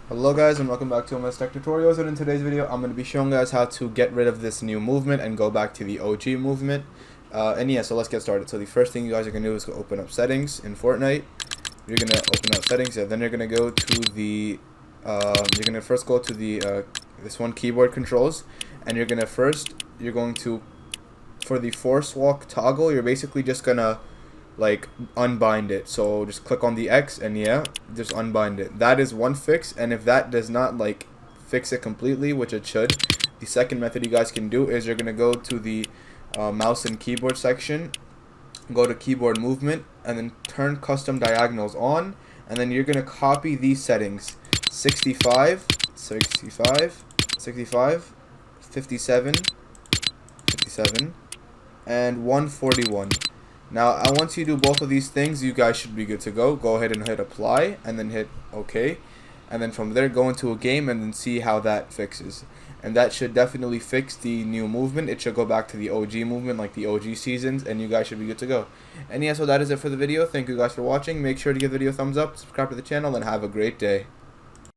Hello guys and welcome back to my tech tutorials, and in today's video I'm going to be showing guys how to get rid of this new movement and go back to the OG movement. So let's get started. So the first thing you guys are going to do is go open up settings in Fortnite. You're going to open up settings, and then you're going to go to the you're going to first go to the this one, keyboard controls, and you're going to for the force walk toggle, you're basically just going to like unbind it. So just click on the X and just unbind it. That is one fix, and if that does not like fix it completely, which it should, the second method you guys can do is you're gonna go to the mouse and keyboard section, go to keyboard movement, and then turn custom diagonals on, and then you're gonna copy these settings: 65, 65, 65, 57, 57, and 141. Now, once you do both of these things, you guys should be good to go. Go ahead and hit apply, and then hit OK. And then from there, go into a game and then see how that fixes. And that should definitely fix the new movement. It should go back to the OG movement, like the OG seasons, and you guys should be good to go. And yeah, so that is it for the video. Thank you guys for watching. Make sure to give the video a thumbs up, subscribe to the channel, and have a great day.